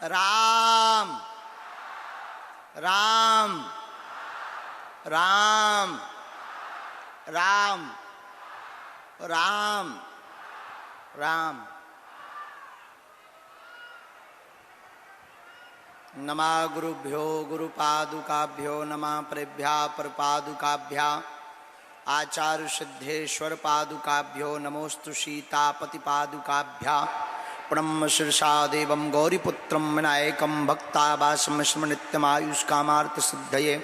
राम राम राम राम राम राम। नमः गुरुभ्यो गुरुपादुकाभ्यो नमः परेभ्यः परपादुकाभ्या आचार्य सिद्धेश्वर पादुकाभ्यो नमोस्तु सीतापतिपादुकाभ्या प्रणम्य शीर्षा देवं गौरीपुत्रं विनायकं भक्तावासं नित्यमायुष्कामार्थसिद्धये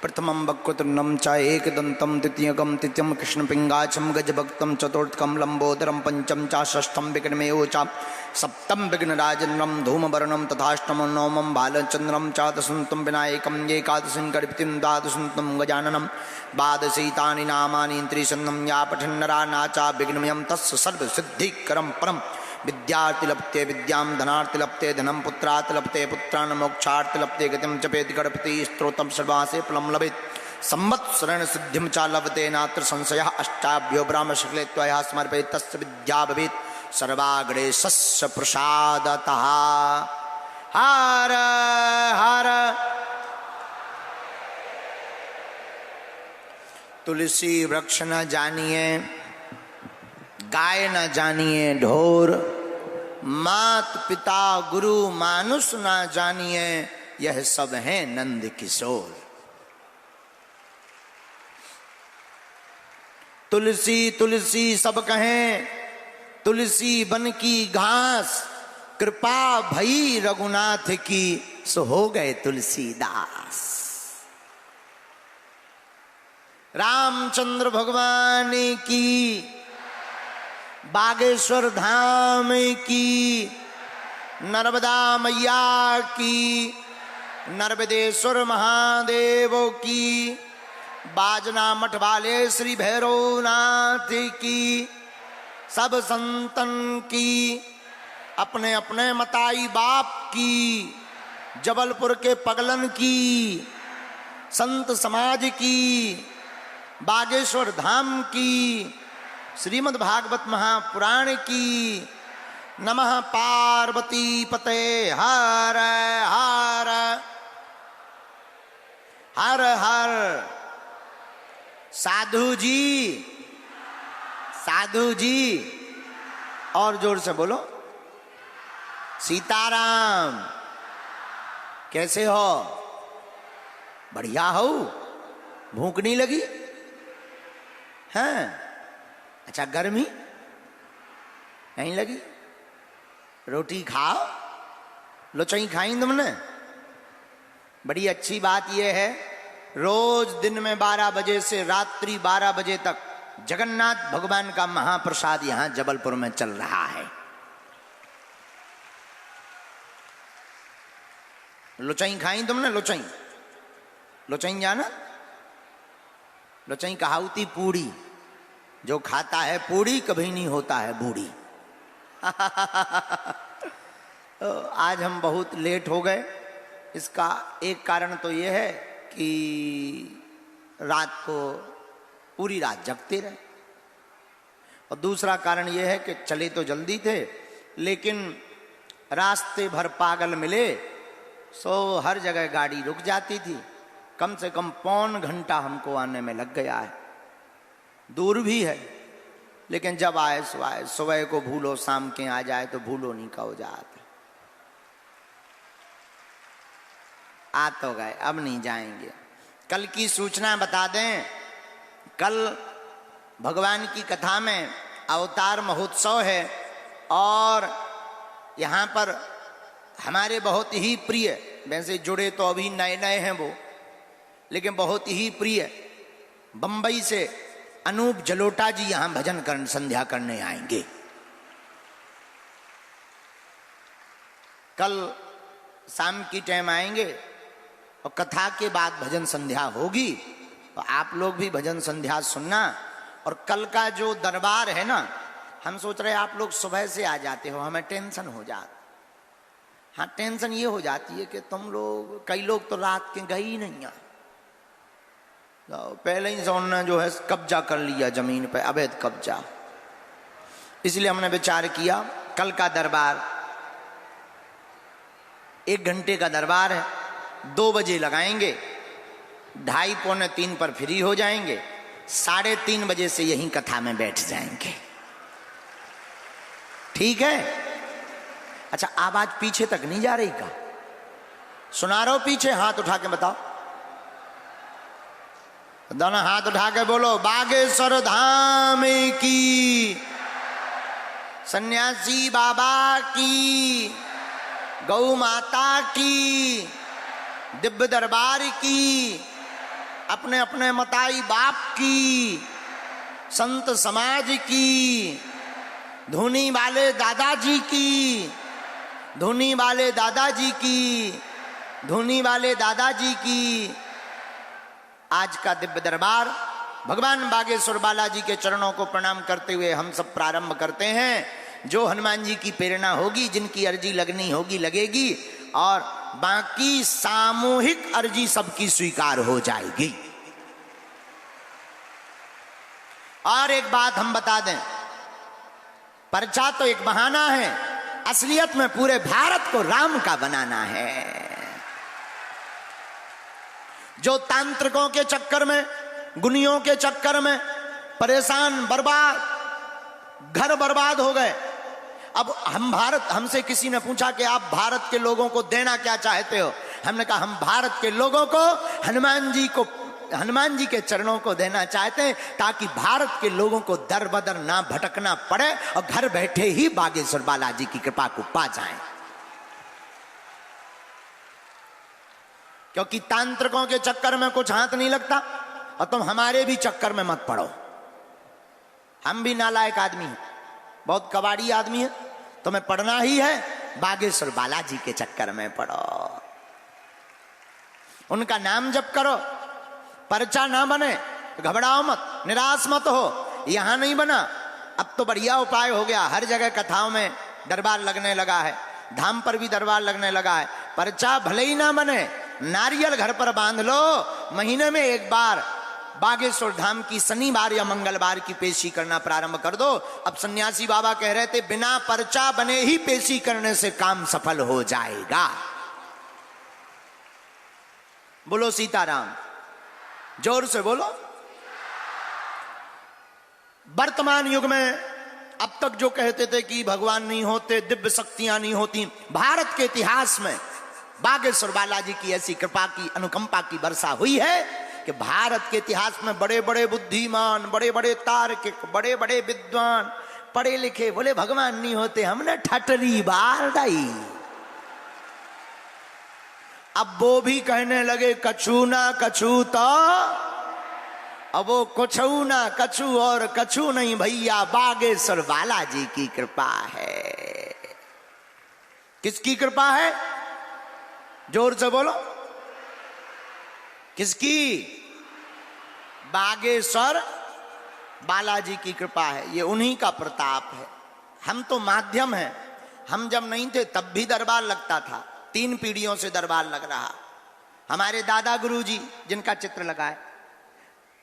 प्रथमं वक्रतुण्डं च एकदन्तं द्वितीयकं तृतीयं कृष्णपिङ्गाचं गजभक्तं चतुर्थकं लम्बोदरं पंचम च षष्ठं विघ्नमेव च सप्तम विघ्नराजेन्द्रं धूमवर्णं तथाष्टमं नवमं बालचन्द्रं च दशन्तं विनायकं एकादशं गणपतिं द्वादशन्तं गजाननं द्वादशैतानि नामानि त्रिशन्नं या पठन्नरा नाचा विघ्नमयं तस्य सर्वसिद्धिकरं परं विद्यार्थी लप्ते विद्यां धनार्थी लप्ते धनं पुत्रार्थ लप्ते पुत्रान् मोक्षार्थ लप्ते गतिं जपेत गणपति स्तोत्रं सर्वासे फलं लभेत संवत्सरेण सिद्धिं च लभते नात्र संशयः अष्टाभ्यो ब्राह्मशकले त्वया समर्पयेत् तस्य विद्या भवेत् सर्वाग्रेसस्य प्रसादतः। हर हर तुलसी वृक्ष न जानिए गाय न जानिए ढोर, मात पिता गुरु मानुष न जानिए यह सब है नंद किशोर। तुलसी तुलसी सब कहें तुलसी बन की घास, कृपा भई रघुनाथ की सो हो गए तुलसीदास। रामचंद्र भगवान की, बागेश्वर धाम की, नर्मदा मैया की, नर्मदेश्वर महादेव की, बाजना मठ वाले श्री भैरवनाथ की, सब संतन की, अपने अपने मताई बाप की, जबलपुर के पगलन की, संत समाज की, बागेश्वर धाम की, श्रीमद् भागवत महापुराण की। नमः पार्वती पते हर हर हर हर। साधु जी साधु जी और जोर से बोलो सीताराम। कैसे हो? बढ़िया हो? भूख नहीं लगी? हैं? अच्छा, गर्मी नहीं लगी? रोटी खाओ, लोचई खाई तुमने? बड़ी अच्छी बात यह है, रोज दिन में 12 बजे से रात्रि 12 बजे तक जगन्नाथ भगवान का महाप्रसाद यहां जबलपुर में चल रहा है। लोचई खाई तुमने? लोचई लोचई जाना? लोचई कहावती पूड़ी, जो खाता है पूड़ी कभी नहीं होता है बूढ़ी। तो आज हम बहुत लेट हो गए। इसका एक कारण तो ये है कि रात को पूरी रात जगते रहे, और दूसरा कारण ये है कि चले तो जल्दी थे लेकिन रास्ते भर पागल मिले, सो हर जगह गाड़ी रुक जाती थी। कम से कम पौन घंटा हमको आने में लग गया है। दूर भी है लेकिन जब आए सो आए। सुबह को भूलो शाम के आ जाए तो भूलो नहीं कहो जाते। आ तो गए, अब नहीं जाएंगे। कल की सूचना बता दें, कल भगवान की कथा में अवतार महोत्सव है और यहाँ पर हमारे बहुत ही प्रिय, वैसे जुड़े तो अभी नए नए हैं वो, लेकिन बहुत ही प्रिय बंबई से अनूप जलोटा जी यहां भजन करने संध्या करने आएंगे। कल शाम की टाइम आएंगे और कथा के बाद भजन संध्या होगी, तो आप लोग भी भजन संध्या सुनना। और कल का जो दरबार है ना, हम सोच रहे आप लोग सुबह से आ जाते हो, हमें टेंशन हो जाती। हाँ, टेंशन ये हो जाती है कि तुम लोग, कई लोग तो रात के गए ही नहीं है, तो पहले ही से उन्होंने जो है कब्जा कर लिया जमीन पे, अवैध कब्जा। इसलिए हमने विचार किया कल का दरबार 1 घंटे का दरबार है, 2 बजे लगाएंगे, 2:30 पौने 3 पर फ्री हो जाएंगे, 3:30 बजे से यहीं कथा में बैठ जाएंगे। ठीक है? अच्छा, आवाज पीछे तक नहीं जा रही का? सुना रहे हो पीछे? हाथ उठा के बताओ, दोनों हाथ उठा के बोलो, बागेश्वर धाम की, सन्यासी बाबा की, गौ माता की, दिव्य दरबार की, अपने अपने मताई बाप की, संत समाज की, धुनी वाले दादाजी की, धुनी वाले दादाजी की, धुनी वाले दादाजी की। आज का दिव्य दरबार भगवान बागेश्वर बालाजी के चरणों को प्रणाम करते हुए हम सब प्रारंभ करते हैं। जो हनुमान जी की प्रेरणा होगी, जिनकी अर्जी लगनी होगी लगेगी, और बाकी सामूहिक अर्जी सबकी स्वीकार हो जाएगी। और एक बात हम बता दें, पर्चा तो एक बहाना है, असलियत में पूरे भारत को राम का बनाना है। जो तांत्रिकों के चक्कर में, गुनियों के चक्कर में परेशान, बर्बाद, घर बर्बाद हो गए। अब हमसे किसी ने पूछा कि आप भारत के लोगों को देना क्या चाहते हो? हमने कहा हम भारत के लोगों को हनुमान जी के चरणों को देना चाहते हैं, ताकि भारत के लोगों को दर बदर ना भटकना पड़े और घर बैठे ही बागेश्वर बालाजी की कृपा को पा जाएं। क्योंकि तांत्रिकों के चक्कर में कुछ हाथ नहीं लगता, और तुम हमारे भी चक्कर में मत पड़ो। हम भी नालायक आदमी हैं, बहुत कबाड़ी आदमी है, तुम्हें पढ़ना ही है, बागेश्वर बालाजी के चक्कर में पढ़ो, उनका नाम जप करो। पर्चा ना बने, घबराओ मत, निराश मत हो। यहां नहीं बना, अब तो बढ़िया उपाय हो गया, हर जगह कथाओं में दरबार लगने लगा है, धाम पर भी दरबार लगने लगा है। पर्चा भले ही ना बने, नारियल घर पर बांध लो, महीने में एक बार बागेश्वर धाम की शनिवार या मंगलवार की पेशी करना प्रारंभ कर दो। अब सन्यासी बाबा कह रहे थे, बिना पर्चा बने ही पेशी करने से काम सफल हो जाएगा। बोलो सीताराम, जोर से बोलो। वर्तमान युग में अब तक जो कहते थे कि भगवान नहीं होते, दिव्य शक्तियां नहीं होती, भारत के इतिहास में बागेश्वर बालाजी की ऐसी कृपा की, अनुकंपा की वर्षा हुई है कि भारत के इतिहास में बड़े बड़े बुद्धिमान, बड़े बड़े तार्किक, बड़े बड़े विद्वान, पढ़े लिखे बोले भगवान नहीं होते, हमने ठटरी बार दाई। अब वो भी कहने लगे कछु ना कछु, तो अब वो कुछू ना कछु और कछु नहीं भैया, बागेश्वर बालाजी की कृपा है। किसकी कृपा है? जोर से बोलो, किसकी? बागेश्वर बालाजी की कृपा है, ये उन्हीं का प्रताप है। हम तो माध्यम हैं। हम जब नहीं थे तब भी दरबार लगता था, 3 पीढ़ियों से दरबार लग रहा। हमारे दादा गुरुजी जिनका चित्र लगा है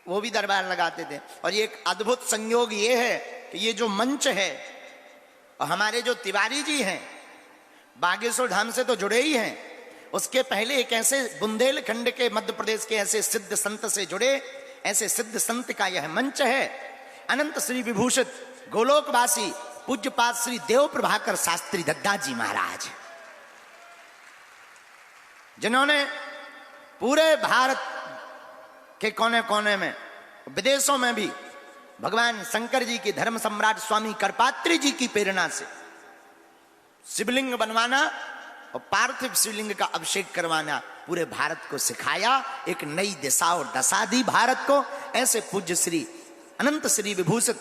वो भी दरबार लगाते थे। और ये एक अद्भुत संयोग ये है कि ये जो मंच है, और हमारे जो तिवारी जी हैं बागेश्वर धाम से तो जुड़े ही हैं, उसके पहले एक ऐसे बुंदेलखंड के, मध्य प्रदेश के ऐसे सिद्ध संत से जुड़े, ऐसे सिद्ध संत का यह मंच है। अनंत श्री विभूषित गोलोकवासी पूज्यपाद श्री देव प्रभाकर शास्त्री दद्दाजी महाराज, जिन्होंने पूरे भारत के कोने कोने में, विदेशों में भी भगवान शंकर जी के धर्म सम्राट स्वामी करपात्री जी की प्रेरणा से शिवलिंग बनवाना और पार्थिव शिवलिंग का अभिषेक करवाना पूरे भारत को सिखाया, एक नई दिशा और दशा दी भारत को। ऐसे पूज्य श्री अनंत श्री विभूषित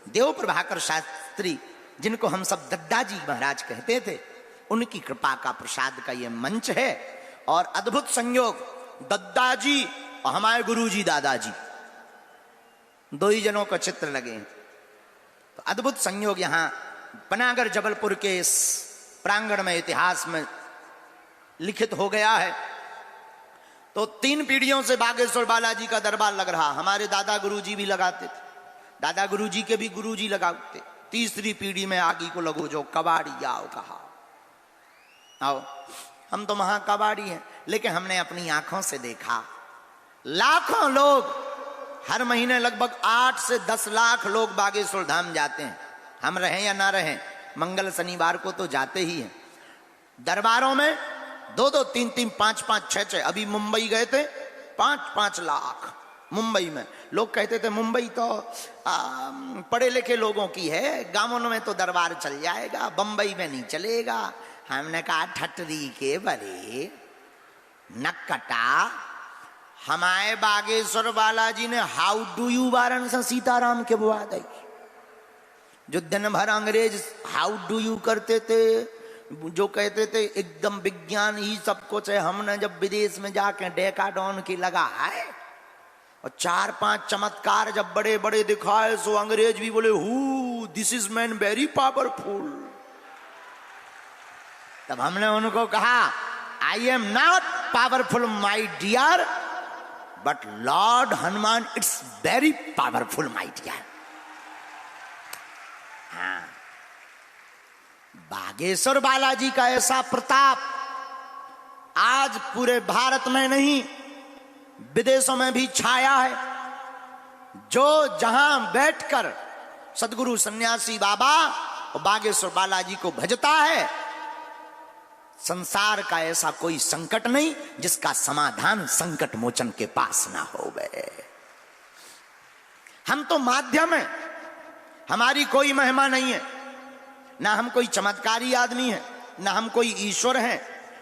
देव प्रभाकर शास्त्री, जिनको हम सब दद्दाजी महाराज कहते थे, उनकी कृपा का प्रसाद का यह मंच है। और अद्भुत संयोग, दद्दाजी और हमारे गुरुजी दादाजी, 2 ही जनों का चित्र लगे हैं। तो अद्भुत संयोग यहां पनागर जबलपुर के इस प्रांगण में, इतिहास में लिखित हो गया है। तो 3 पीढ़ियों से बागेश्वर बालाजी का दरबार लग रहा। हमारे दादा गुरुजी भी लगाते थे, दादा गुरुजी के भी गुरुजी लगाते। 3री पीढ़ी में आगे को लगो जो कबाड़ी आओ कहा, आओ हम तो महाकबाड़ी हैं, लेकिन हमने अपनी आंखों से देखा लाखों लोग हर महीने लगभग 8 से 10 लाख लोग बागेश्वर धाम जाते हैं। हम रहें या ना रहें, मंगल शनिवार को तो जाते ही हैं। दरबारों में 2-2, 3-3, 5-5, 6-6, अभी मुंबई गए थे 5-5 लाख। मुंबई में लोग कहते थे मुंबई तो पढ़े लिखे लोगों की है, गांवों में तो दरबार चल जाएगा, बंबई में नहीं चलेगा। हमने कहा ठटरी के बरे नक्कटा, हमारे बागेश्वर बालाजी ने how do you Varanasi Sitaram के बुआ दी। जो दिन भर अंग्रेज हाउ डू यू करते थे, जो कहते थे एकदम विज्ञान ही सब कुछ है, हमने जब विदेश में जाके डेकाडॉन की लगा है और 4-5 चमत्कार जब बड़े बड़े दिखाए, सो अंग्रेज भी बोले who this is man very powerful. तब हमने उनको कहा I am not powerful my dear, but Lord Hanuman it's very powerful my dear. हाँ, बागेश्वर बालाजी का ऐसा प्रताप आज पूरे भारत में नहीं विदेशों में भी छाया है। जो जहां बैठकर सदगुरु सन्यासी बाबा और बागेश्वर बालाजी को भजता है, संसार का ऐसा कोई संकट नहीं जिसका समाधान संकट मोचन के पास ना हो गए। हम तो माध्यम है, हमारी कोई महिमा नहीं है, ना हम कोई चमत्कारी आदमी है, ना हम कोई ईश्वर है,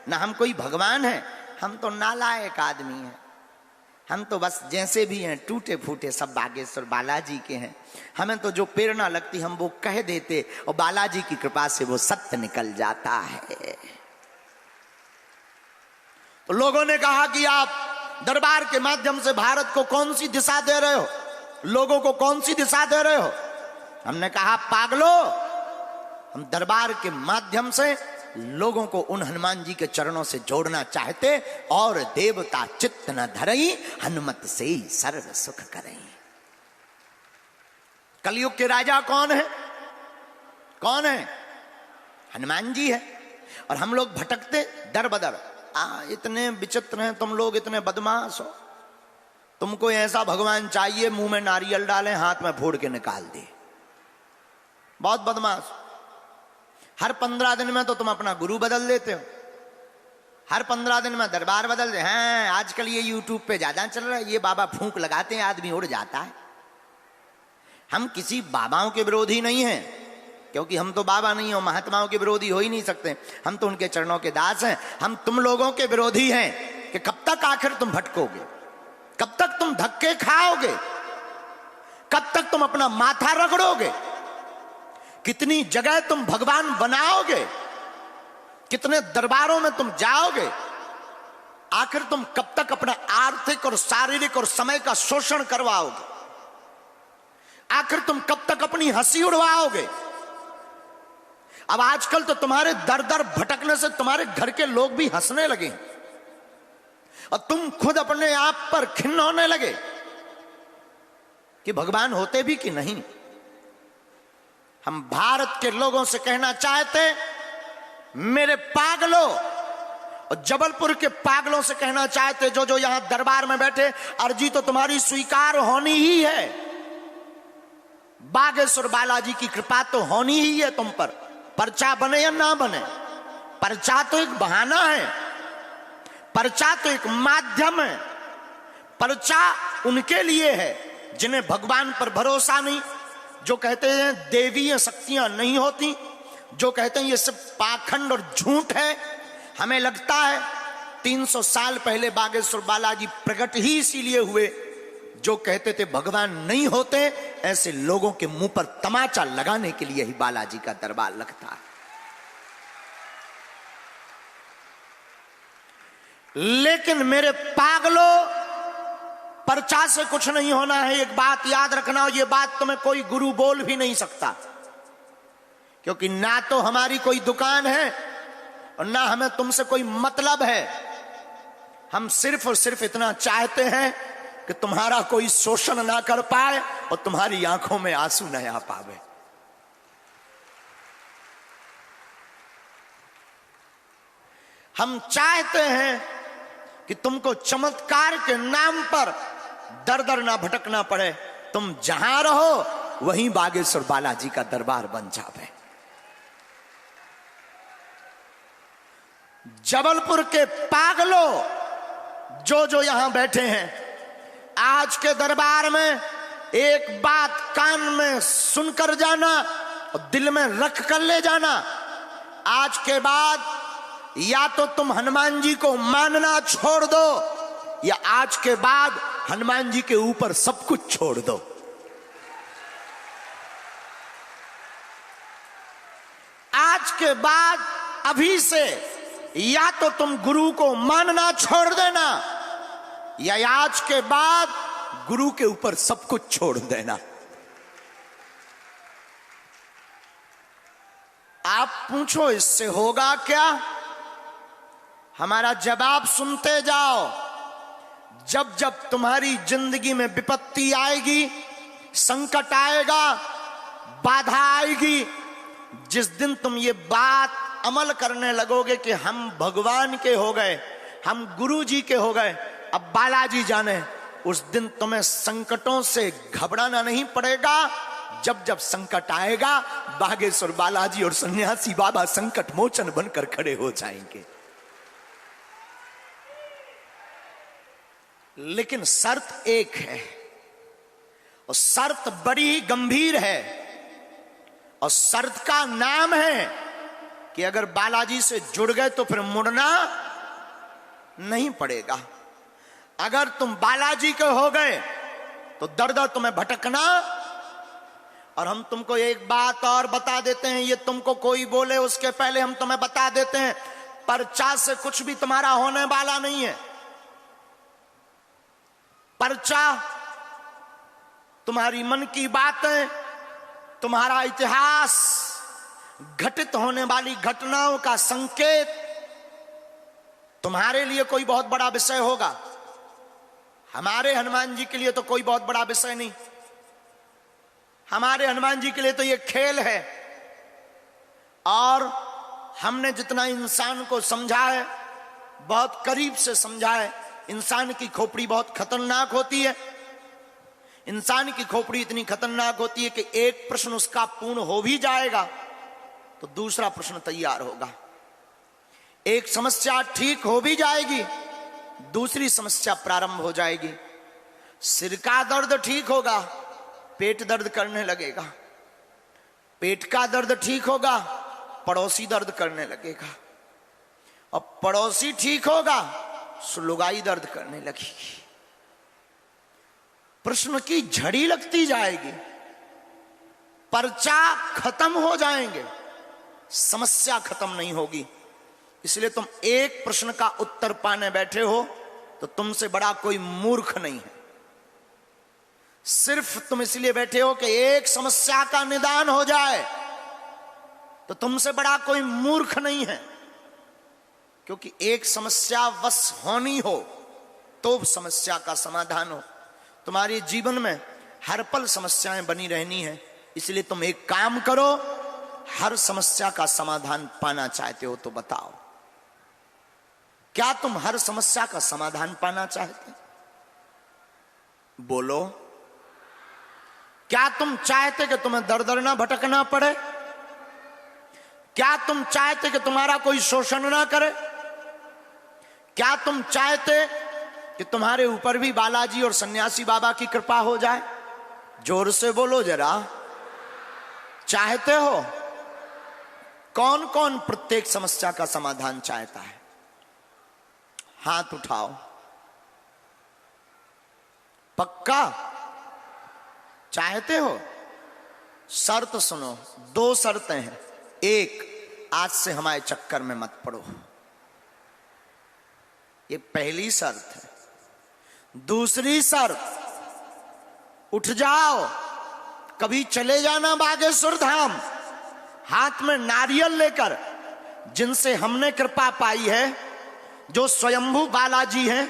ना हम कोई भगवान है। हम तो नालायक आदमी हैं। हम तो बस जैसे भी हैं टूटे फूटे सब बागेश्वर बालाजी के हैं। हमें तो जो प्रेरणा लगती हम वो कह देते और बालाजी की कृपा से वो सत्य निकल जाता है। तो लोगों ने कहा कि आप दरबार के माध्यम से भारत को कौन सी दिशा दे रहे हो, लोगों को कौन सी दिशा दे रहे हो। हमने कहा पागलो, हम दरबार के माध्यम से लोगों को उन हनुमान जी के चरणों से जोड़ना चाहते, और देवता चित्त न धरई हनुमत से ही सर्व सुख करें। कलयुग के राजा कौन है? कौन है? हनुमान जी है। और हम लोग भटकते दर बदर। इतने विचित्र हैं तुम लोग, इतने बदमाश हो। तुमको ऐसा भगवान चाहिए मुंह में नारियल डालें, हाथ में फोड़ के निकाल दे। बहुत बदमाश। हर 15 दिन में तो तुम अपना गुरु बदल देते हो, हर 15 दिन में दरबार बदल दे हैं। आजकल ये यूट्यूब पे ज्यादा चल रहा है, ये बाबा फूंक लगाते हैं, आदमी उड़ जाता है। हम किसी बाबाओं के विरोधी नहीं हैं, क्योंकि हम तो बाबा नहीं हो, महात्माओं के विरोधी हो ही नहीं सकते। हम तो उनके चरणों के दास हैं। हम तुम लोगों के विरोधी हैं कि कब तक आखिर तुम भटकोगे, कब तक तुम धक्के खाओगे, कब तक तुम अपना माथा रगड़ोगे, कितनी जगह तुम भगवान बनाओगे, कितने दरबारों में तुम जाओगे। आखिर तुम कब तक अपना आर्थिक और शारीरिक और समय का शोषण करवाओगे। आखिर तुम कब तक अपनी हंसी उड़वाओगे। अब आजकल तो तुम्हारे दर दर भटकने से तुम्हारे घर के लोग भी हंसने लगे और तुम खुद अपने आप पर खिन्न होने लगे कि भगवान होते भी कि नहीं। हम भारत के लोगों से कहना चाहते, मेरे पागलों, और जबलपुर के पागलों से कहना चाहते जो जो यहां दरबार में बैठे, अर्जी तो तुम्हारी स्वीकार होनी ही है। बागेश्वर बालाजी की कृपा तो होनी ही है तुम पर, पर्चा बने या ना बने। पर्चा तो एक बहाना है, पर्चा तो एक माध्यम है। पर्चा उनके लिए है जिन्हें भगवान पर भरोसा नहीं, जो कहते हैं देवीय शक्तियां नहीं होती, जो कहते हैं ये सब पाखंड और झूठ है। हमें लगता है 300 साल पहले बागेश्वर बालाजी प्रकट ही इसीलिए हुए, जो कहते थे भगवान नहीं होते, ऐसे लोगों के मुंह पर तमाचा लगाने के लिए ही बालाजी का दरबार लगता है। लेकिन मेरे पागलों, पर्चा से कुछ नहीं होना है। एक बात याद रखना, ये बात तुम्हें कोई गुरु बोल भी नहीं सकता, क्योंकि ना तो हमारी कोई दुकान है और ना हमें तुमसे कोई मतलब है। हम सिर्फ और सिर्फ इतना चाहते हैं कि तुम्हारा कोई शोषण ना कर पाए और तुम्हारी आंखों में आंसू न आ पावे। हम चाहते हैं कि तुमको चमत्कार के नाम पर दर दर ना भटकना पड़े, तुम जहां रहो वहीं बागेश्वर बालाजी का दरबार बन जावे। जबलपुर के पागलों जो यहां बैठे हैं, आज के दरबार में एक बात कान में सुनकर जाना और दिल में रख कर ले जाना, आज के बाद या तो तुम हनुमान जी को मानना छोड़ दो या आज के बाद हनुमान जी के ऊपर सब कुछ छोड़ दो। आज के बाद अभी से या तो तुम गुरु को मानना छोड़ देना या आज के बाद गुरु के ऊपर सब कुछ छोड़ देना। आप पूछो इससे होगा क्या? हमारा जवाब सुनते जाओ। जब जब तुम्हारी जिंदगी में विपत्ति आएगी, संकट आएगा, बाधा आएगी, जिस दिन तुम ये बात अमल करने लगोगे कि हम भगवान के हो गए, हम गुरु जी के हो गए, अब बालाजी जाने, उस दिन तुम्हें संकटों से घबराना नहीं पड़ेगा। जब जब संकट आएगा, बागेश्वर बालाजी और सन्यासी बाबा संकट मोचन बनकर खड़े हो जाएंगे। लेकिन शर्त एक है, और शर्त बड़ी ही गंभीर है, और शर्त का नाम है कि अगर बालाजी से जुड़ गए तो फिर मुड़ना नहीं पड़ेगा। अगर तुम बालाजी के हो गए तो दर दर तुम्हें भटकना। और हम तुमको एक बात और बता देते हैं, ये तुमको कोई बोले उसके पहले हम तुम्हें बता देते हैं, पर्चा से कुछ भी तुम्हारा होने वाला नहीं है। पर्चा तुम्हारी मन की बातें, तुम्हारा इतिहास, घटित होने वाली घटनाओं का संकेत तुम्हारे लिए कोई बहुत बड़ा विषय होगा। हमारे हनुमान जी के लिए तो कोई बहुत बड़ा विषय नहीं। हमारे हनुमान जी के लिए तो ये खेल है। और हमने जितना इंसान को समझा है, बहुत करीब से समझा है, इंसान की खोपड़ी बहुत खतरनाक होती है। इंसान की खोपड़ी इतनी खतरनाक होती है कि एक प्रश्न उसका पूर्ण हो भी जाएगा तो दूसरा प्रश्न तैयार होगा। एक समस्या ठीक हो भी जाएगी, दूसरी समस्या प्रारंभ हो जाएगी। सिर का दर्द ठीक होगा, पेट दर्द करने लगेगा। पेट का दर्द ठीक होगा, पड़ोसी दर्द करने लगेगा। और पड़ोसी ठीक होगा, लुगाई दर्द करने लगेगी। प्रश्न की झड़ी लगती जाएगी, पर्चा खत्म हो जाएंगे, समस्या खत्म नहीं होगी। इसलिए तुम एक प्रश्न का उत्तर पाने बैठे हो तो तुमसे बड़ा कोई मूर्ख नहीं है। सिर्फ तुम इसलिए बैठे हो कि एक समस्या का निदान हो जाए, तो तुमसे बड़ा कोई मूर्ख नहीं है। क्योंकि एक समस्या बस होनी हो तो समस्या का समाधान हो। तुम्हारे जीवन में हर पल समस्याएं बनी रहनी है। इसलिए तुम एक काम करो, हर समस्या का समाधान पाना चाहते हो तो बताओ, क्या तुम हर समस्या का समाधान पाना चाहते? बोलो। क्या तुम चाहते कि तुम्हें दर दर ना भटकना पड़े? क्या तुम चाहते कि तुम्हारा कोई शोषण ना करे? क्या तुम चाहते कि तुम्हारे ऊपर भी बालाजी और सन्यासी बाबा की कृपा हो जाए? जोर से बोलो जरा, चाहते हो? कौन कौन प्रत्येक समस्या का समाधान चाहता है? हाथ उठाओ। पक्का चाहते हो? शर्त सुनो, दो शर्तें हैं। एक, आज से हमारे चक्कर में मत पड़ो, ये पहली शर्त है। दूसरी शर्त, उठ जाओ, कभी चले जाना बागेश्वर धाम, हाथ में नारियल लेकर, जिनसे हमने कृपा पाई है, जो स्वयंभू बालाजी हैं,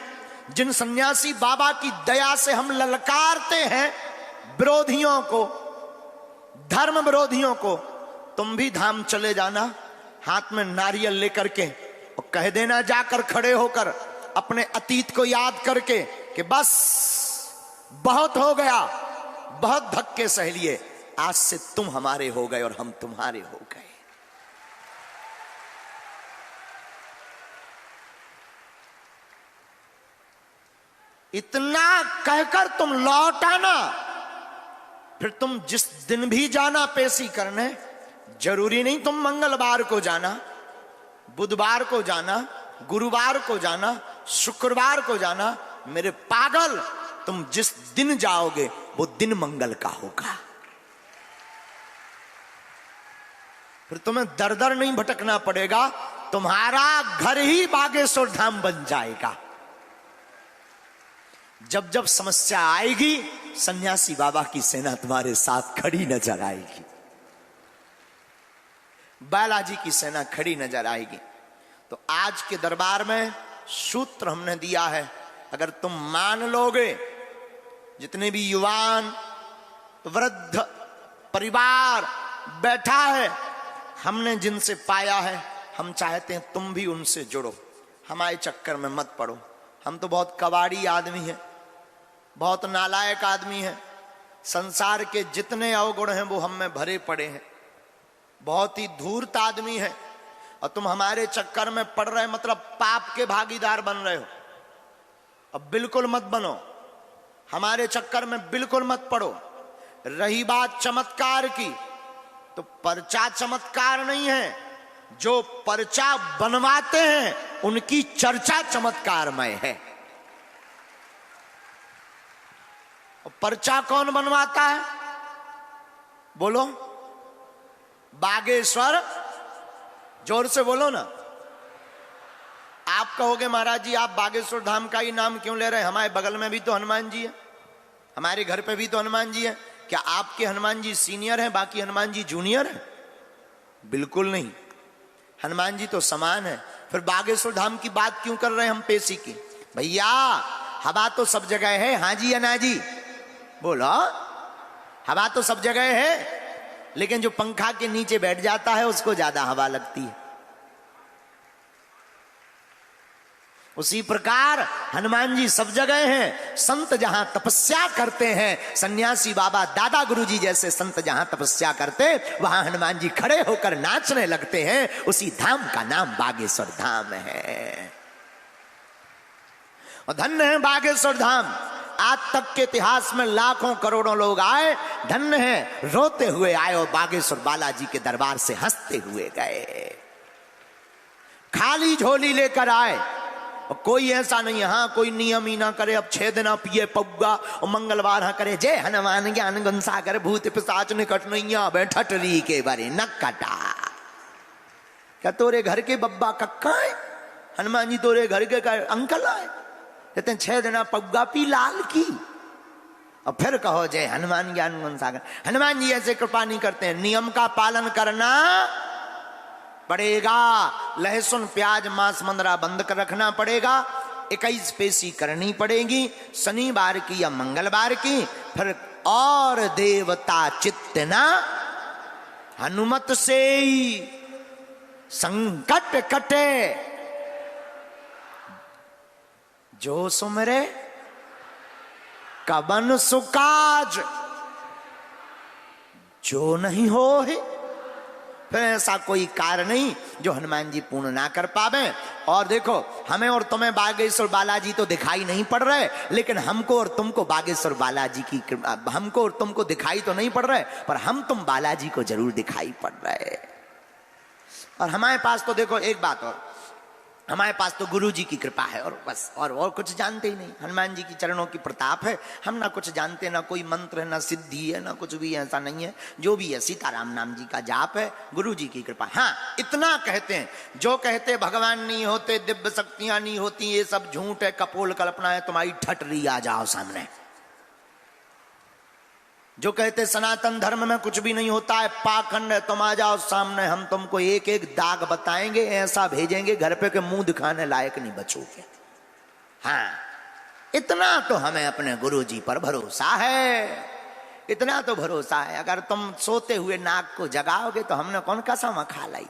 जिन सन्यासी बाबा की दया से हम ललकारते हैं विरोधियों को, धर्म विरोधियों को। तुम भी धाम चले जाना, हाथ में नारियल लेकर के और कह देना जाकर खड़े होकर अपने अतीत को याद करके कि बस बहुत हो गया, बहुत धक्के सह लिए, आज से तुम हमारे हो गए और हम तुम्हारे हो गए। इतना कहकर तुम लौट आना, फिर तुम जिस दिन भी जाना पेशी करने, जरूरी नहीं तुम मंगलवार को जाना, बुधवार को जाना, गुरुवार को जाना, शुक्रवार को जाना। मेरे पागल, तुम जिस दिन जाओगे वो दिन मंगल का होगा। फिर तुम्हें दर दर नहीं भटकना पड़ेगा, तुम्हारा घर ही बागेश्वर धाम बन जाएगा। जब जब समस्या आएगी, सन्यासी बाबा की सेना तुम्हारे साथ खड़ी नजर आएगी, बालाजी की सेना खड़ी नजर आएगी। तो आज के दरबार में सूत्र हमने दिया है, अगर तुम मान लोगे, जितने भी युवान वृद्ध परिवार बैठा है, हमने जिनसे पाया है, हम चाहते हैं तुम भी उनसे जुड़ो, हमारे चक्कर में मत पड़ो। हम तो बहुत कबाड़ी आदमी हैं, बहुत नालायक आदमी हैं, संसार के जितने अवगुण हैं वो हम में भरे पड़े हैं, बहुत ही धूर्त आदमी है। और तुम हमारे चक्कर में पड़ रहे, मतलब पाप के भागीदार बन रहे हो। अब बिल्कुल मत बनो, हमारे चक्कर में बिल्कुल मत पड़ो। रही बात चमत्कार की, तो पर्चा चमत्कार नहीं है, जो पर्चा बनवाते हैं उनकी चर्चा चमत्कारमय है। और पर्चा कौन बनवाता है बोलो? बागेश्वर, जोर से बोलो ना। आप कहोगे महाराज जी आप बागेश्वर धाम का ही नाम क्यों ले रहे हैं, हमारे बगल में भी तो हनुमान जी है, हमारे घर पे भी तो हनुमान जी है। क्या आपके हनुमान जी सीनियर हैं, बाकी हनुमान जी जूनियर हैं? बिल्कुल नहीं, हनुमान जी तो समान है। फिर बागेश्वर धाम की बात क्यों कर रहे हैं हम पेशी की? भैया हवा तो सब जगह है, हाँ जी या ना जी बोलो। हवा तो सब जगह है, लेकिन जो पंखा के नीचे बैठ जाता है उसको ज्यादा हवा लगती है। उसी प्रकार हनुमान जी सब जगह हैं। संत जहां तपस्या करते हैं, सन्यासी बाबा दादा गुरुजी जैसे संत जहां तपस्या करते, वहां हनुमान जी खड़े होकर नाचने लगते हैं। उसी धाम का नाम बागेश्वर धाम है। और धन्य है बागेश्वर धाम। आज तक के इतिहास में लाखों करोड़ों लोग आए, धन्य है, रोते हुए आए और बागेश्वर बालाजी के दरबार से हंसते हुए गए। खाली झोली लेकर आए। और कोई ऐसा नहीं, हाँ कोई नियम ही ना करे, अब 6 दिन पिए पौगा और मंगलवार हाँ करे जय हनुमान ज्ञान गुण सागर भूत पिशाच निकट नैया बैठटरी के बारे न कटा। क्या तोरे घर के बब्बा कक्का है? हनुमान जी तोरे घर के अंकल आए, कहते हैं 6 दिन पौगा पी लाल की, और फिर कहो जय हनुमान ज्ञान गुण सागर। हनुमान जी ऐसे कृपा नहीं करते हैं, नियम का पालन करना पड़ेगा। लहसुन प्याज मांस मंदरा बंद कर रखना पड़ेगा। 21 पेशी करनी पड़ेगी, शनिवार की या मंगलवार की। फिर और देवता चित्तना हनुमत से ही संकट कटे, जो सुमरे कबन सुकाज, जो नहीं हो है। फिर ऐसा कोई कार्य नहीं जो हनुमान जी पूर्ण ना कर पावे। और देखो हमें और तुम्हें बागेश्वर बालाजी तो दिखाई नहीं पड़ रहे, लेकिन हमको और तुमको बागेश्वर बालाजी की, हमको और तुमको दिखाई तो नहीं पड़ रहे, पर हम तुम बालाजी को जरूर दिखाई पड़ रहे। और हमारे पास तो देखो एक बात और, हमारे पास तो गुरु जी की कृपा है और बस, और कुछ जानते ही नहीं। हनुमान जी की चरणों की प्रताप है, हम ना कुछ जानते, ना कोई मंत्र है, ना सिद्धि है, ना कुछ भी ऐसा नहीं है। जो भी है सीताराम नाम जी का जाप है, गुरु जी की कृपा। हाँ इतना कहते हैं, जो कहते भगवान नहीं होते, दिव्य शक्तियां नहीं होती, ये सब झूठ है, कपोल कल्पना है, तुम्हारी ठटरी आ जाओ सामने। जो कहते सनातन धर्म में कुछ भी नहीं होता है, पाखंड है, तुम आ जाओ सामने, हम तुमको एक एक दाग बताएंगे, ऐसा भेजेंगे घर पे के मुंह दिखाने लायक नहीं बचोगे। हाँ इतना तो हमें अपने गुरु जी पर भरोसा है, इतना तो भरोसा है। अगर तुम सोते हुए नाक को जगाओगे तो हमने कौन कसम खा लाई?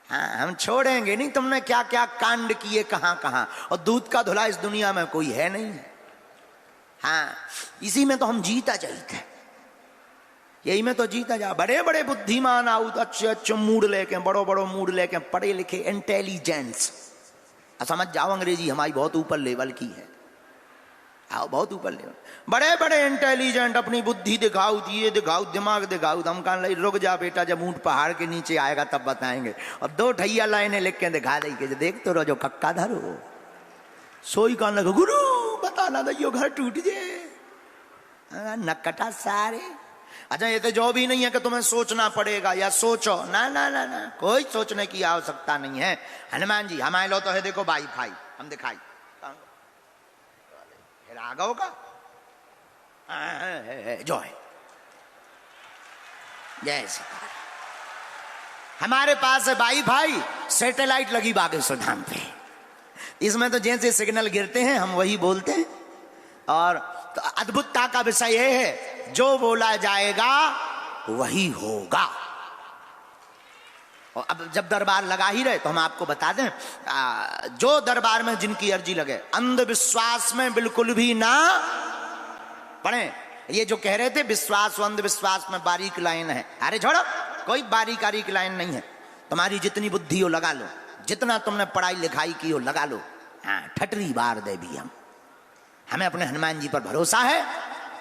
हाँ, हम छोड़ेंगे नहीं। तुमने क्या क्या कांड किए कहां कहां, और दूध का धुला इस दुनिया में कोई है नहीं है। हाँ, इसी में तो हम जीता जाते, यही में तो जीता जा। बड़े बड़े बुद्धिमान आओ, अच्छे अच्छे मूड लेके, बड़ो बड़ो मूड लेके, पढ़े लिखे इंटेलिजेंस, समझ जाओ अंग्रेजी हमारी बहुत ऊपर लेवल की है। आओ, बहुत ऊपर लेवल, बड़े बड़े इंटेलिजेंट, अपनी बुद्धि दिखाओ, ये दिखाओ, दिमाग दिखाओ। हम कहा रुक जा बेटा, जब ऊंट पहाड़ के नीचे आएगा तब बताएंगे। और 2 ठैया लाइनें लिख के दिखा देंगे, देख तो जो कक्का धरो सोई कान लगा, गुरु बता ना दो घर टूट जाए, नकटा सारे। अच्छा, ये तो जो भी नहीं है कि तुम्हें सोचना पड़ेगा या सोचो, ना ना ना ना, कोई सोचने की आवश्यकता नहीं है। हनुमान जी हमारे लो तो है, देखो वाईफाई हम दिखाई राघव का जो है, जैसे हमारे पास है वाईफाई, सैटेलाइट लगी बागेश्वर धाम पे। इसमें तो जैसे सिग्नल गिरते हैं हम वही बोलते हैं। और तो अद्भुतता का विषय यह है, जो बोला जाएगा वही होगा। और अब जब दरबार लगा ही रहे तो हम आपको बता दें, जो दरबार में जिनकी अर्जी लगे, अंधविश्वास में बिल्कुल भी ना पड़े। ये जो कह रहे थे विश्वास अंधविश्वास में बारीक लाइन है, अरे छोड़ो, कोई बारीक लाइन नहीं है। तुम्हारी जितनी बुद्धि हो लगा लो, जितना तुमने पढ़ाई लिखाई की हो लगा लो। हाँ, ठटरी बार दे भी हमें अपने हनुमान जी पर भरोसा है।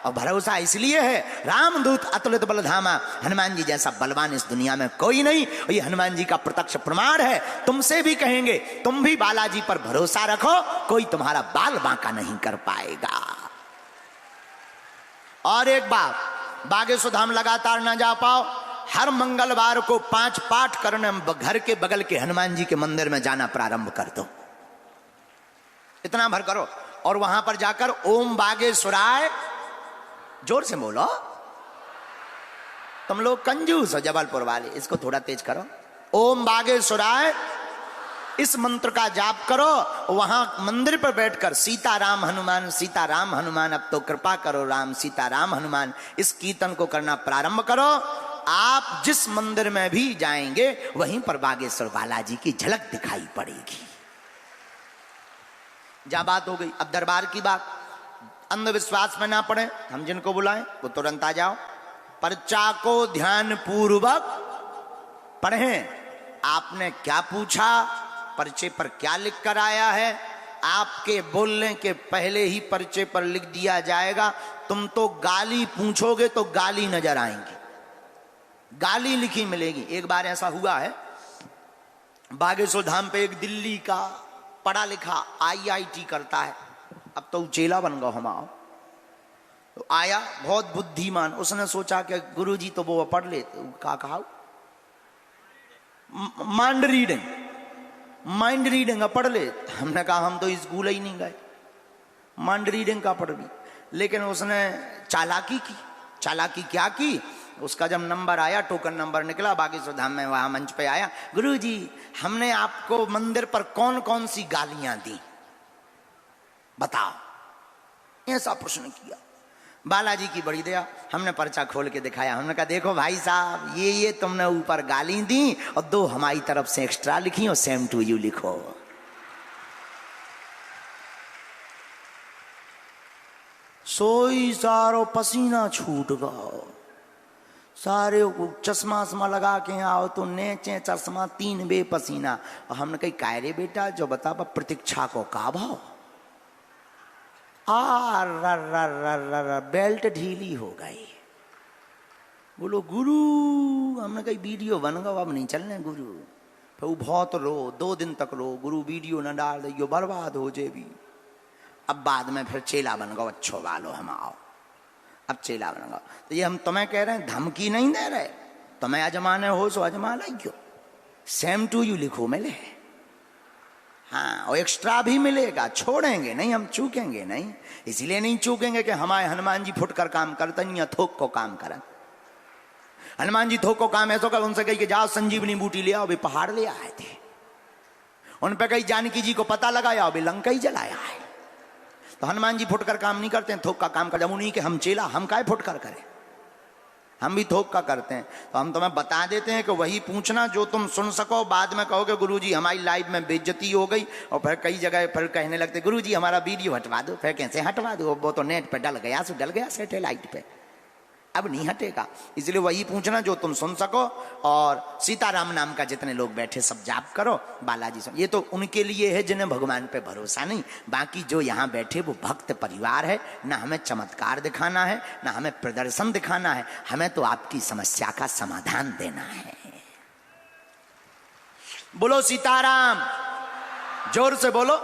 और भरोसा इसलिए है, रामदूत अतुलित बलधामा, हनुमान जी जैसा बलवान इस दुनिया में कोई नहीं। और ये हनुमान जी का प्रत्यक्ष प्रमाण है। तुमसे भी कहेंगे, तुम भी बालाजी पर भरोसा रखो, कोई तुम्हारा बाल बांका नहीं कर पाएगा। और एक बात, बागेश्वर धाम लगातार ना जा पाओ, हर मंगलवार को 5 पाठ करने घर के बगल के हनुमान जी के मंदिर में जाना प्रारंभ कर दो। इतना भर करो, और वहां पर जाकर ओम बागेश्वराय, जोर से बोलो, तुम लोग कंजूस हो जबलपुर वाले, इसको थोड़ा तेज करो। ओम बागेश्वराय, इस मंत्र का जाप करो। वहां मंदिर पर बैठकर सीताराम हनुमान, सीताराम हनुमान, अब तो कृपा करो राम, सीताराम हनुमान, इस कीर्तन को करना प्रारंभ करो। आप जिस मंदिर में भी जाएंगे वहीं पर बागेश्वर बालाजी की झलक दिखाई पड़ेगी। जहां बात हो गई अब दरबार की बात, अंधविश्वास में ना पड़े। हम जिनको बुलाएं वो तुरंत आ जाओ, पर्चा को ध्यान पूर्वक पढ़ें। आपने क्या पूछा, पर्चे पर क्या लिख कर आया है, आपके बोलने के पहले ही पर्चे पर लिख दिया जाएगा। तुम तो गाली पूछोगे तो गाली नजर आएंगी, गाली लिखी मिलेगी। एक बार ऐसा हुआ है, बागेश्वर धाम पे एक दिल्ली का पढ़ा लिखा IIT करता है, अब तो चेला बन गया हम। आओ तो आया, बहुत बुद्धिमान, उसने सोचा कि गुरुजी तो वो पढ़ ले, तो कहा माइंड रीडिंग पढ़ ले। हमने कहा हम तो स्कूल ही नहीं गए, माइंड रीडिंग का पढ़ ली। लेकिन उसने चालाकी की। चालाकी क्या की, उसका जब नंबर आया, टोकन नंबर निकला, बागेश्वर धाम में वहां मंच पे आया, गुरुजी हमने आपको मंदिर पर कौन कौन सी गालियां दी बताओ, ऐसा प्रश्न किया। बालाजी की बड़ी दया, हमने पर्चा खोल के दिखाया। हमने कहा देखो भाई साहब, ये तुमने ऊपर गाली दी और 2 हमारी तरफ से एक्स्ट्रा लिखी और सेम टू यू लिखो। सोई सारो पसीना छूट गया, सारे चश्मा वश्मा लगा के आओ तो नेचे चश्मा 3 बे पसीना। और हमने कही कायरे बेटा, जो बता प्रतीक्षा को का भाव, बेल्ट ढीली हो गई। बोलो गुरु, हमने कही वीडियो बन गया, अब नहीं चलने गुरु। फिर वो बहुत रो, 2 दिन तक रो, गुरु वीडियो न डाल दियो बर्बाद हो जे भी। अब बाद में फिर चेला बन गो, अच्छो वालो हम आओ, अब चेला बन गो। तो ये हम तुम्हें कह रहे हैं, धमकी नहीं दे रहे, तुम्हें अजमाने हो सो अजमा लाइयो, सेम टू यू लिखो मिले। हाँ, और एक्स्ट्रा भी मिलेगा, छोड़ेंगे नहीं, हम चूकेंगे नहीं। इसलिए नहीं चूकेंगे कि हमारे हनुमान जी फुटकर काम करते नहीं या थोक को काम करें। हनुमान जी थोक को काम ऐसा कर, उनसे कही कि जाओ संजीवनी बूटी ले आओ, भी पहाड़ ले आए थे। उन पे कही जानकी जी को पता लगाया, अभी लंका ही जलाया है। तो हनुमान जी फुटकर काम नहीं करते हैं, थोक का काम कर। जब उन्हीं के हम चेला, हम काहे फुटकर करें। हम भी थोक का करते हैं। तो हम तुम्हें बता देते हैं कि वही पूछना जो तुम सुन सको। बाद में कहोगे गुरुजी हमारी लाइव में बेइज्जती हो गई, और फिर कई जगह फिर कहने लगते गुरुजी हमारा वीडियो हटवा दो। फिर कैसे हटवा दो, वो तो नेट पे डल गया सो डल गया, सैटेलाइट पे, अब नहीं हटेगा। इसलिए वही पूछना जो तुम सुन सको। और सीताराम नाम का जितने लोग बैठे सब जाप करो, बालाजी सुन। ये तो उनके लिए है जिन्हें भगवान पे भरोसा नहीं। बाकी जो यहाँ बैठे वो भक्त परिवार है। ना हमें चमत्कार दिखाना है, ना हमें प्रदर्शन दिखाना है, हमें तो आपकी समस्या का समाधान देना है। बोलो सीताराम, जोर से बोलो।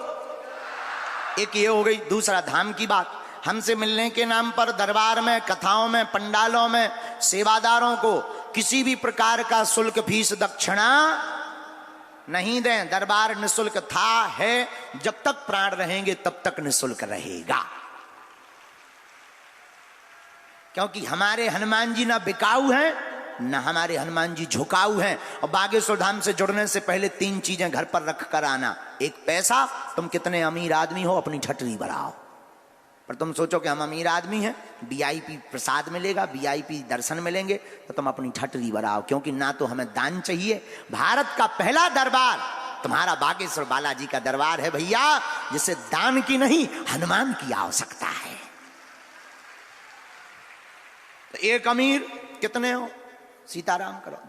एक ये हो गई। दूसरा धाम की बात। हमसे मिलने के नाम पर दरबार में, कथाओं में, पंडालों में सेवादारों को किसी भी प्रकार का शुल्क, फीस, दक्षिणा नहीं दें। दरबार निशुल्क था, है, जब तक प्राण रहेंगे तब तक निशुल्क रहेगा। क्योंकि हमारे हनुमान जी ना बिकाऊ हैं, ना हमारे हनुमान जी झुकाऊ हैं। और बागेश्वर धाम से जुड़ने से पहले 3 चीजें घर पर रख कर आना। एक पैसा, तुम कितने अमीर आदमी हो अपनी छटरी बढ़ाओ। पर तुम सोचो कि हम अमीर आदमी हैं, वीआईपी प्रसाद मिलेगा, वीआईपी दर्शन मिलेंगे, तो तुम अपनी ठटरी बढ़ाओ। क्योंकि ना तो हमें दान चाहिए। भारत का पहला दरबार तुम्हारा बागेश्वर बालाजी का दरबार है भैया, जिसे दान की नहीं हनुमान की आवश्यकता है। तो एक अमीर कितने हो, सीताराम करो।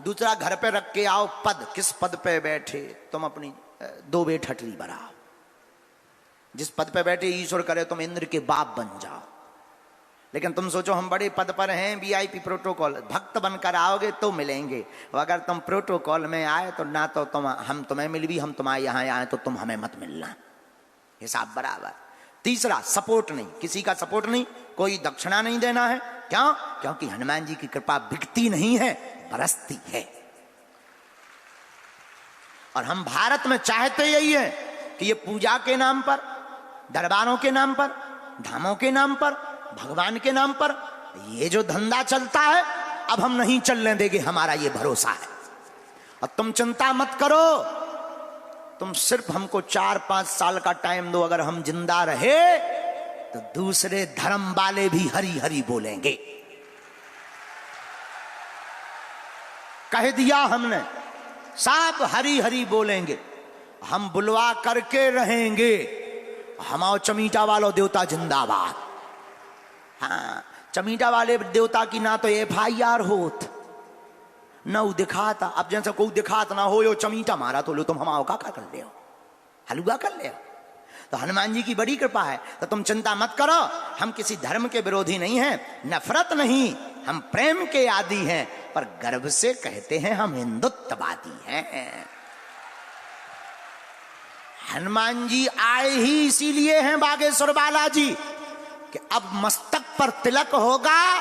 दूसरा घर पे रख के आओ पद। किस पद पे बैठे, तुम अपनी 2 बे ठटरी बढ़ाओ। जिस पद पे बैठे ईश्वर करे तुम इंद्र के बाप बन जाओ। लेकिन तुम सोचो हम बड़े पद पर हैं, वीआईपी प्रोटोकॉल, भक्त बनकर आओगे तो मिलेंगे। अगर तुम प्रोटोकॉल में आए तो ना तो हम तुम्हें मिल भी, हम तुम्हारे यहाँ आए तो तुम हमें मत मिलना, हिसाब बराबर। तीसरा सपोर्ट नहीं, किसी का सपोर्ट नहीं, कोई दक्षिणा नहीं देना है। क्यों? क्योंकि हनुमान जी की कृपा बिकती नहीं है, बरसती है। और हम भारत में चाहते यही है कि ये पूजा के नाम पर, दरबारों के नाम पर, धामों के नाम पर, भगवान के नाम पर ये जो धंधा चलता है, अब हम नहीं चलने देंगे, हमारा ये भरोसा है। और तुम चिंता मत करो, तुम सिर्फ हमको 4-5 साल का टाइम दो। अगर हम जिंदा रहे तो दूसरे धर्म वाले भी हरि हरि बोलेंगे। कह दिया हमने, सब हरि हरि बोलेंगे। हम बुलवा करके रहेंगे, हमाओ चमीटा वालों देवता जिंदाबाद। हाँ, चमीटा वाले देवता की ना तो FIR होत, ना वो दिखाता। अब जैसे कोई दिखात ना हो, यो चमीटा मारा तो लो तुम हमाओ का कर ले, हलुआ कर ले। तो हनुमान जी की बड़ी कृपा है। तो तुम चिंता मत करो, हम किसी धर्म के विरोधी नहीं हैं, नफरत नहीं, हम प्रेम के आदी हैं। पर गर्व से कहते हैं हम हिंदुत्ववादी हैं। हनुमान जी आए ही इसीलिए हैं बागेश्वर बालाजी कि अब मस्तक पर तिलक होगा,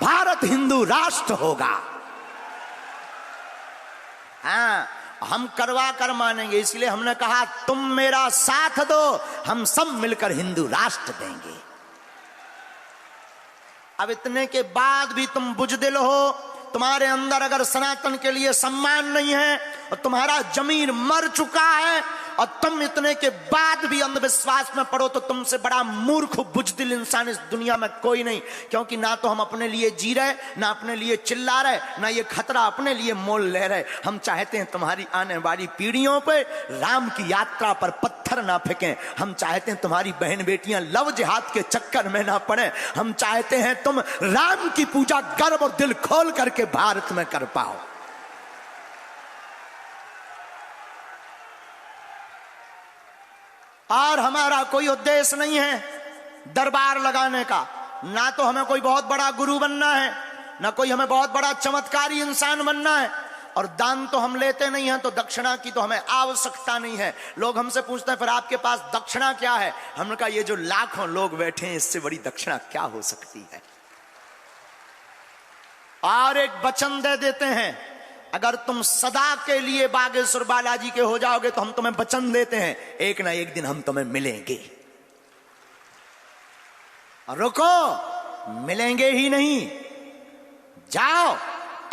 भारत हिंदू राष्ट्र होगा। हाँ, हम करवा कर मानेंगे। इसलिए हमने कहा तुम मेरा साथ दो, हम सब मिलकर हिंदू राष्ट्र देंगे। अब इतने के बाद भी तुम बुजदिल हो, तुम्हारे अंदर अगर सनातन के लिए सम्मान नहीं है और तुम्हारा जमीर मर चुका है और तुम इतने के बाद भी अंधविश्वास में पड़ो, तो तुमसे बड़ा मूर्ख बुजदिल इंसान इस दुनिया में कोई नहीं। क्योंकि ना तो हम अपने लिए जी रहे, ना अपने लिए चिल्ला रहे, ना ये खतरा अपने लिए मोल ले रहे। हम चाहते हैं तुम्हारी आने वाली पीढ़ियों पे राम की यात्रा पर पत्थर ना फेंकें। हम चाहते हैं तुम्हारी बहन बेटियां लव जिहाद के चक्कर में ना पड़े। हम चाहते हैं तुम राम की पूजा गर्व और दिल खोल करके भारत में कर पाओ। और हमारा कोई उद्देश्य नहीं है दरबार लगाने का, ना तो हमें कोई बहुत बड़ा गुरु बनना है, ना कोई हमें बहुत बड़ा चमत्कारी इंसान बनना है। और दान तो हम लेते नहीं हैं, तो दक्षिणा की तो हमें आवश्यकता नहीं है। लोग हमसे पूछते हैं फिर आपके पास दक्षिणा क्या है? हमने कहा ये जो लाखों लोग बैठे हैं, इससे बड़ी दक्षिणा क्या हो सकती है। और एक वचन दे देते हैं, अगर तुम सदा के लिए बागेश्वर बालाजी के हो जाओगे तो हम तुम्हें वचन देते हैं एक ना एक दिन हम तुम्हें मिलेंगे। और रुको, मिलेंगे ही नहीं, जाओ।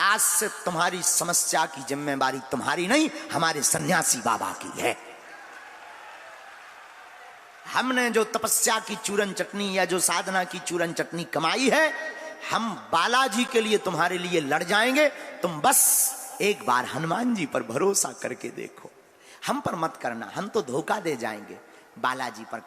आज से तुम्हारी समस्या की जिम्मेवारी तुम्हारी नहीं, हमारे सन्यासी बाबा की है। हमने जो तपस्या की चूरन चटनी या जो साधना की चूरन चटनी कमाई है, हम बालाजी के लिए तुम्हारे लिए लड़ जाएंगे, तुम बस एक बार हनुमान जी पर भरोसा करके देखो, हम पर मत करना, हम तो धोखा दे जाएंगे, बालाजी पर करना।